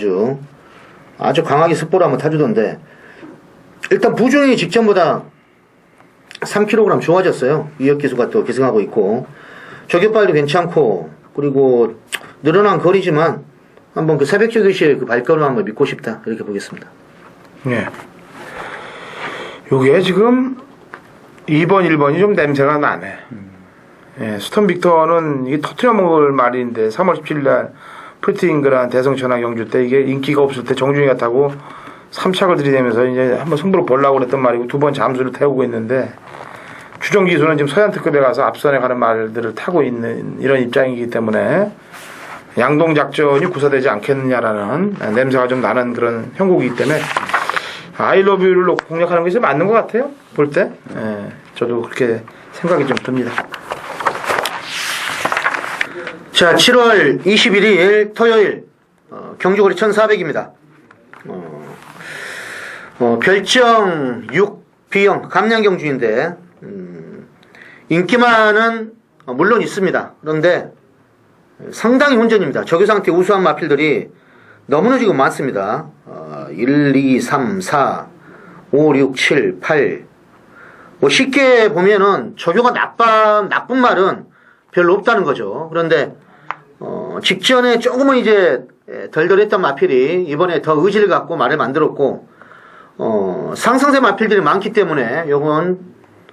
아주 강하게 스포를 한번 타주던데 일단 부중이 직전보다 3kg 좋아졌어요. 이혁 기수가 또 기승하고 있고 저격발도 괜찮고 그리고 늘어난 거리지만 한번 그 새벽 저기시의 그 발걸음 한번 믿고 싶다 이렇게 보겠습니다. 예. 요게 지금 2번, 1번이 좀 냄새가 나네. 예, 스톤 빅터는 이게 터트려 먹을 말인데 3월 17일 날 프리트잉그란 대성천하 경주 때 이게 인기가 없을 때 정준이가 타고 3착을 들이대면서 이제 한번 승부를 보려고 그랬던 말이고 2번 잠수를 태우고 있는데 주정 기수는 지금 서해안 특급에 가서 앞선에 가는 말들을 타고 있는 이런 입장이기 때문에 양동 작전이 구사되지 않겠느냐라는 냄새가 좀 나는 그런 형국이기 때문에 아이러브유를 놓고 공략하는 것이 맞는 것 같아요. 볼 때. 예, 저도 그렇게 생각이 좀 듭니다. 자, 7월 21일 토요일 경주거리 1400입니다. 별정 6 B형 감량경주인데 인기만은 물론 있습니다. 그런데 상당히 혼전입니다. 적유상태 우수한 마필들이 너무나 지금 많습니다. 1, 2, 3, 4, 5, 6, 7, 8. 뭐 쉽게 보면은 저교가 나쁜 말은 별로 없다는 거죠. 그런데 직전에 조금은 이제 덜덜했던 마필이 이번에 더 의지를 갖고 말을 만들었고 상승세 마필들이 많기 때문에 요건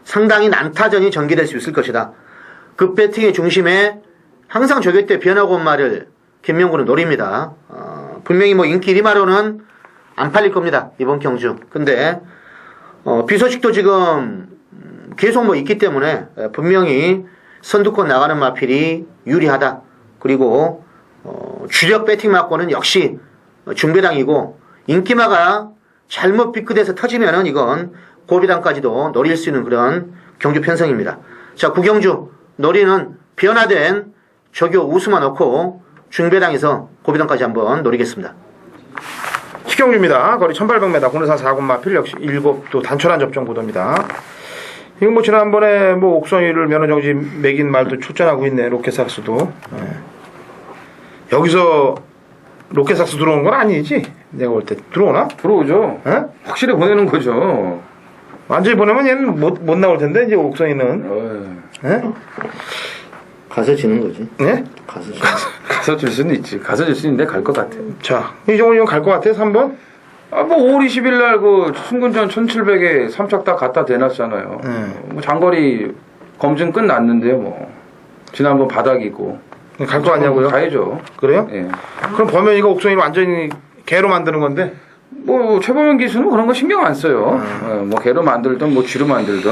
상당히 난타전이 전개될 수 있을 것이다. 급 배팅의 중심에 항상 저교 때 변하고 온 말을 김명구는 노립니다. 분명히 뭐 인기 1위마로는 안 팔릴 겁니다. 이번 경주. 근데 비소식도 지금 계속 뭐 있기 때문에 분명히 선두권 나가는 마필이 유리하다. 그리고 주력 배팅 맞고는 역시 중배당이고 인기마가 잘못 삐끗해서 터지면은 이건 고비당까지도 노릴 수 있는 그런 경주 편성입니다. 자, 구경주 노리는 변화된 조교 우수만 넣고 중배당에서 고비당까지 한번 노리겠습니다. 식경주입니다. 거리 1800m, 공르산 4군 마필 역시 7도 단촐한 접종 구도입니다. 이건 뭐 지난번에 뭐 옥성이를 면허정지 매긴 말도 출전하고 있네. 로켓삭스도. 여기서 로켓삭스 들어온 건 아니지? 내가 볼 때 들어오나? 들어오죠. 에? 확실히 보내는 거죠. 완전히 보내면 얘는 못 나올 텐데 이제 옥성이는. 에? 가서 지는 거지. 네? 가서 지는 가서 줄 수는 있지. 가서 줄 수 있는데 갈 것 같아. 자, 이정훈이 형 갈 것 같아? 3번? 아, 뭐 5월 20일 날 그 순군전 1700에 3착 다 갖다 대놨잖아요. 뭐 장거리 검증 끝났는데요, 뭐. 지난번 바닥이고. 갈 거 아니냐고요? 가야죠. 그래요? 예. 그럼 범현이가 옥성이를 완전히 개로 만드는 건데? 뭐 최범현 기수는 그런 거 신경 안 써요. 뭐 개로 만들든 뭐 쥐로 만들든.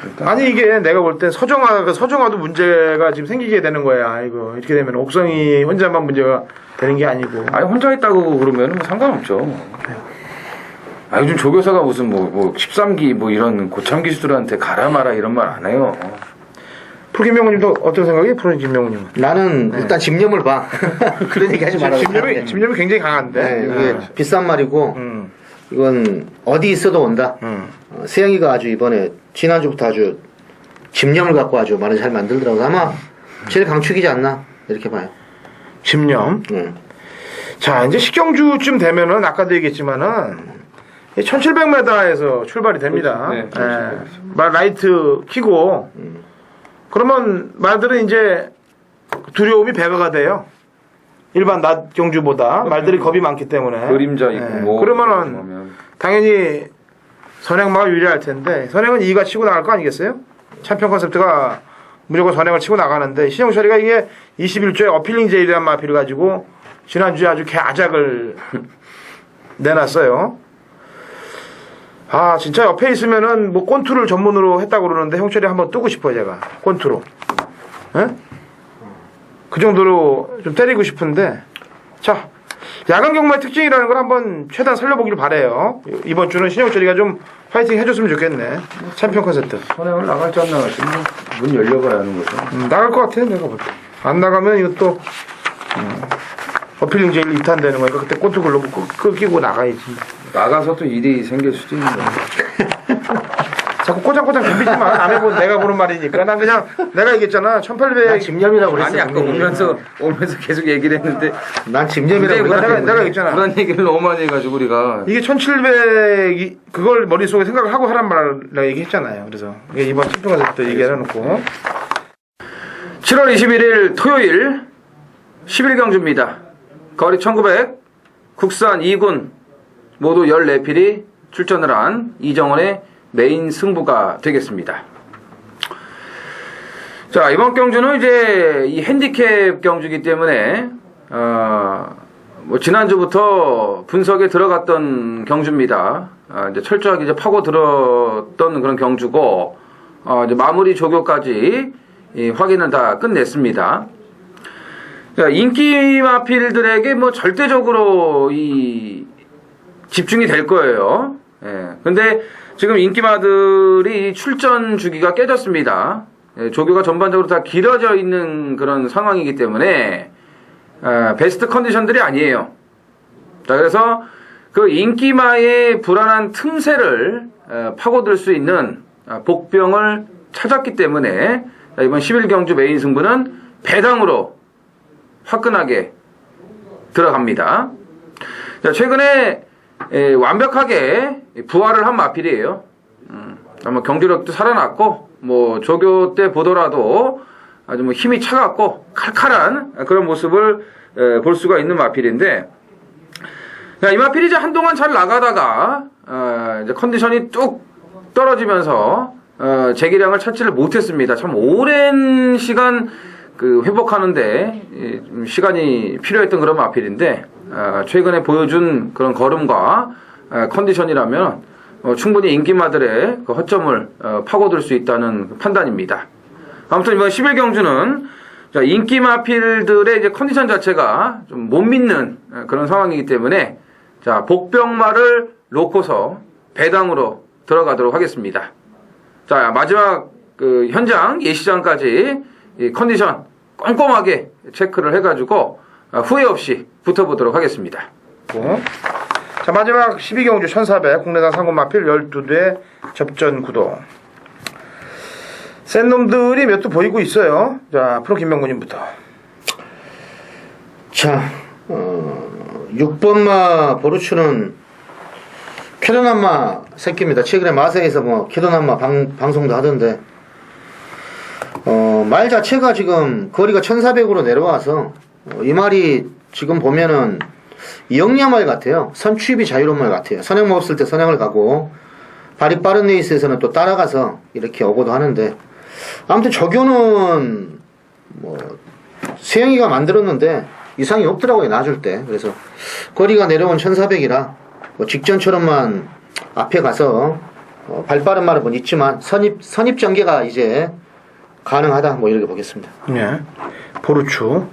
일단 아니 이게 내가 볼 땐 서정화도 문제가 지금 생기게 되는 거야. 이거 이렇게 되면 옥성이 혼자만 문제가 되는 게 아니고. 아니 혼자 있다고 그러면 뭐 상관없죠. 아 요즘 조교사가 무슨 뭐 13기 뭐 이런 고참 기수들한테 가라 마라 이런 말 안 해요. 프로김명훈님도 어떤 생각이? 프로김명훈님은? 나는 일단 집념을 봐. 그런 얘기 하지 말라고. 집념이 굉장히 강한데. 네, 이게 비싼 말이고 음. 이건 어디 있어도 온다. 세영이가 아주 이번에 지난주부터 아주 집념을 갖고 아주 말을 잘 만들더라고. 아마 제일 강축이지 않나 이렇게 봐요. 집념. 자 이제 식경주쯤 되면은 아까도 얘기했지만은 1700m에서 출발이 됩니다. 네, 말 라이트 키고 그러면 말들은 이제 두려움이 배가가 돼요. 일반 낮 경주보다 말들이 겁이 많기 때문에. 그림자 있고 뭐 그러면은 당연히 선행마가 유리할 텐데 선행은 2가 치고 나갈 거 아니겠어요? 챔피언 컨셉트가 무조건 선행을 치고 나가는데 신영철이가 이게 21조에 어필링 제일이라는 마피를 가지고 지난주에 아주 개아작을 내놨어요. 아 진짜 옆에 있으면은 뭐 꼰투를 전문으로 했다고 그러는데 형철이 한번 뜨고 싶어요 제가 꼰투로. 에? 그 정도로 좀 때리고 싶은데 자 야간 경마의 특징이라는 걸 한번 최대한 살려보길 바래요. 이번 주는 신영철이가 좀 파이팅 해줬으면 좋겠네. 챔피언 컨셉트. 선행을 나갈지 안 나갈지 문 열려봐야 하는 거죠. 나갈 것 같아 내가 볼 때. 안 나가면 이것도 어필링 제일 2탄 되는 거니까 그때 꼰투 글로 끼고 나가야지. 나가서 또 일이 생길 수도 있는 거예요. 자꾸 꼬장꼬장 덤비지 마. 남의 내가 보는 말이니까. 난 그냥 내가 얘기했잖아. 1800. 집념이라고 그랬어. 아니 아까 오면서 계속 얘기를 했는데 난 집념이라고 그랬어. 내가 얘기했잖아. 그런 얘기를 너무 많이 해가지고 우리가 이게 1700 그걸 머릿속에 생각을 하고 하란 말을 내가 얘기했잖아요. 그래서 이게 이번 챔피언에서 또 얘기를 해놓고 7월 21일 토요일 11경주입니다. 거리 1900 국산 2군 모두 14필이 출전을 한 이정원의 메인 승부가 되겠습니다. 자, 이번 경주는 이제 이 핸디캡 경주이기 때문에 뭐 지난주부터 분석에 들어갔던 경주입니다. 이제 철저하게 이제 파고 들었던 그런 경주고 이제 마무리 조교까지 확인을 다 끝냈습니다. 인기 마필들에게 뭐 절대적으로 이 집중이 될 거예요. 예. 근데 지금 인기마들이 출전 주기가 깨졌습니다. 예, 조교가 전반적으로 다 길어져 있는 그런 상황이기 때문에 베스트 컨디션들이 아니에요. 자, 그래서 그 인기마의 불안한 틈새를 파고들 수 있는 복병을 찾았기 때문에 이번 11경주 메인 승부는 배당으로 화끈하게 들어갑니다. 자, 최근에 완벽하게 부활을 한 마필이에요. 아마 경주력도 살아났고, 뭐 조교 때 보더라도 아주 뭐 힘이 차갑고 칼칼한 그런 모습을 볼 수가 있는 마필인데, 자, 이 마필이 이제 한동안 잘 나가다가 이제 컨디션이 뚝 떨어지면서 재기량을 찾지를 못했습니다. 참 오랜 시간 그 회복하는데 시간이 필요했던 그런 마필인데 최근에 보여준 그런 걸음과 컨디션이라면 충분히 인기마들의 그 허점을 파고들 수 있다는 판단입니다. 아무튼 이번 11경주는 인기마필들의 이제 컨디션 자체가 좀 못 믿는 그런 상황이기 때문에 자, 복병마를 놓고서 배당으로 들어가도록 하겠습니다. 자, 마지막 그 현장 예시장까지 이 컨디션 꼼꼼하게 체크를 해가지고 후회 없이 붙어보도록 하겠습니다. 자, 마지막 12경주 1400 국내산 상금마필 12대 접전 구도. 센 놈들이 몇 두 보이고 있어요. 자, 프로 김명구님부터. 자, 6번마 보르츠는 캐도남마 새끼입니다. 최근에 마세에서 뭐 캐도남마 방송도 하던데, 말 자체가 지금 거리가 1400으로 내려와서, 이 말이 지금 보면은 영리한 말 같아요. 선취입이 자유로운 말 같아요. 선행 먹었을 때 선행을 가고, 발이 빠른 레이스에서는 또 따라가서 이렇게 오고도 하는데, 아무튼 저교는 뭐 세영이가 만들었는데 이상이 없더라고요, 놔줄 때. 그래서 거리가 내려온 1400이라 뭐 직전처럼만 앞에 가서 발빠른 말은 있지만 선입 전개가 이제 가능하다, 뭐 이렇게 보겠습니다. 네. 보르추.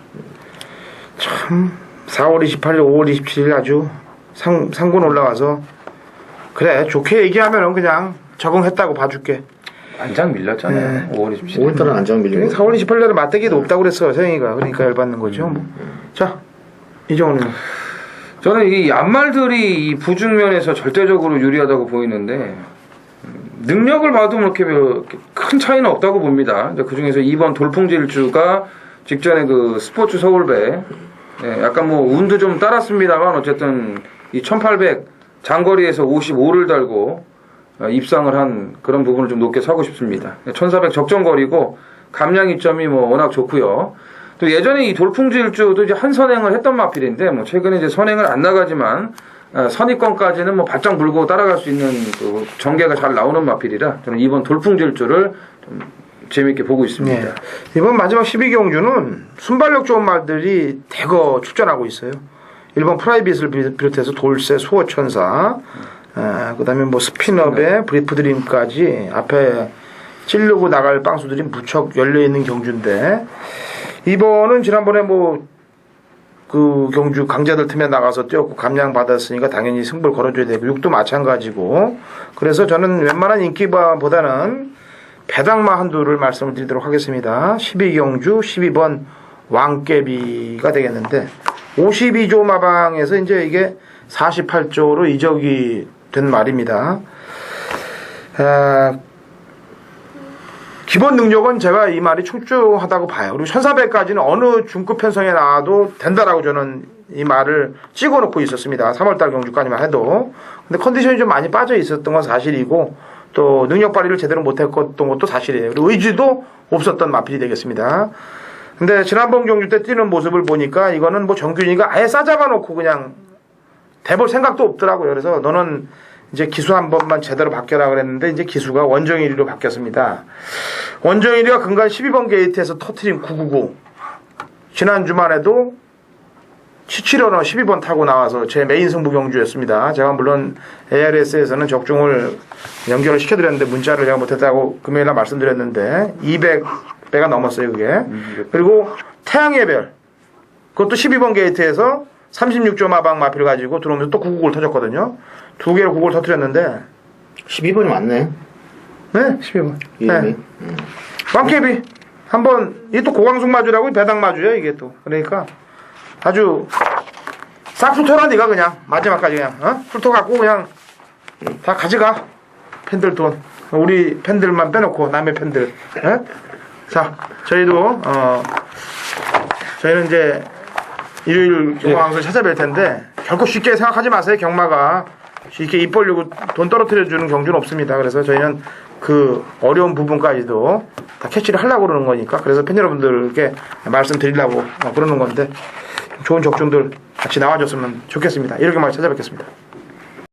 참 4월 28일, 5월 27일 아주 상군 올라와서 그래 좋게 얘기하면은 그냥 적응했다고 봐줄게. 안장 밀렸잖아요. 5월 27일. 5월달은 안정 밀리고 4월 28일에 맞대기도 없다고 그랬어 세영이가. 그러니까 열받는 거죠. 뭐. 자, 이정훈은. 저는 이 앞말들이 이 부중면에서 절대적으로 유리하다고 보이는데 능력을 봐도 뭐 이렇게 큰 차이는 없다고 봅니다. 그 중에서 2번 돌풍질주가 직전에 그 스포츠 서울배 약간 뭐 운도 좀 따랐습니다만 어쨌든 이 1800 장거리에서 55를 달고 입상을 한 그런 부분을 좀 높게 사고 싶습니다. 1400 적정거리고 감량 이점이 뭐 워낙 좋고요. 또 예전에 이 돌풍질주도 이제 한 선행을 했던 마필인데 뭐 최근에 이제 선행을 안 나가지만 선입권까지는 뭐 바짝 물고 따라갈 수 있는 또 전개가 잘 나오는 마필이라 저는 이번 돌풍질주를 좀 재밌게 보고 있습니다. 네. 이번 마지막 12경주는 순발력 좋은 말들이 대거 출전하고 있어요. 1번 프라이빗을 비롯해서 돌쇠, 수호천사, 그 다음에 뭐 스피너배, 브리프드림까지 앞에 찌르고 나갈 빵수들이 무척 열려있는 경주인데, 이번은 지난번에 뭐 그 경주 강자들 틈에 나가서 뛰었고 감량 받았으니까 당연히 승부를 걸어줘야 되고 6도 마찬가지고, 그래서 저는 웬만한 인기보다는 배당마 한두를 말씀을 드리도록 하겠습니다. 12경주 12번 왕깨비가 되겠는데 52조 마방에서 이제 이게 48조로 이적이 된 말입니다. 기본 능력은 제가 이 말이 충분하다고 봐요. 그리고 1400까지는 어느 중급 편성에 나와도 된다라고 저는 이 말을 찍어놓고 있었습니다. 3월달 경주까지만 해도. 근데 컨디션이 좀 많이 빠져 있었던 건 사실이고, 또 능력 발휘를 제대로 못했던 것도 사실이에요. 그리고 의지도 없었던 마필이 되겠습니다. 근데 지난번 경주 때 뛰는 모습을 보니까 이거는 뭐 정균이가 아예 싸잡아 놓고 그냥 대볼 생각도 없더라고요. 그래서 너는 이제 기수 한 번만 제대로 바뀌어라 그랬는데 이제 기수가 원정일이로 바뀌었습니다. 원정일이가 근간 12번 게이트에서 터트린 999. 지난 주말에도 77연어 12번 타고 나와서 제 메인 승부 경주였습니다. 제가 물론 ARS에서는 적중을 연결을 시켜드렸는데 문자를 제가 못했다고 금요일날 말씀드렸는데 200배가 넘었어요 그게. 그리고 태양의 별, 그것도 12번 게이트에서 36조 마방 마필을 가지고 들어오면서 또 999를 터졌거든요. 두 개로 999를 터뜨렸는데 12번이 맞네. 네, 12번. 이름이. 네. 왕캐비 한번 이게 또 고강숙 마주라고 배당 마주야 이게 또. 그러니까 아주 싹 훑어라 니가 그냥 마지막까지 그냥 훑어 갖고 그냥 다 가져가. 팬들 돈 우리 팬들만 빼놓고 남의 팬들. 자, 저희도 저희는 이제 일요일 경마방송 찾아뵐 텐데 결코 쉽게 생각하지 마세요. 경마가 쉽게 입 벌리고 돈 떨어뜨려 주는 경주는 없습니다. 그래서 저희는 그 어려운 부분까지도 다 캐치를 하려고 그러는 거니까, 그래서 팬 여러분들께 말씀드리려고 그러는 건데 좋은 적중들 같이 나와줬으면 좋겠습니다. 이렇게 말 찾아뵙겠습니다.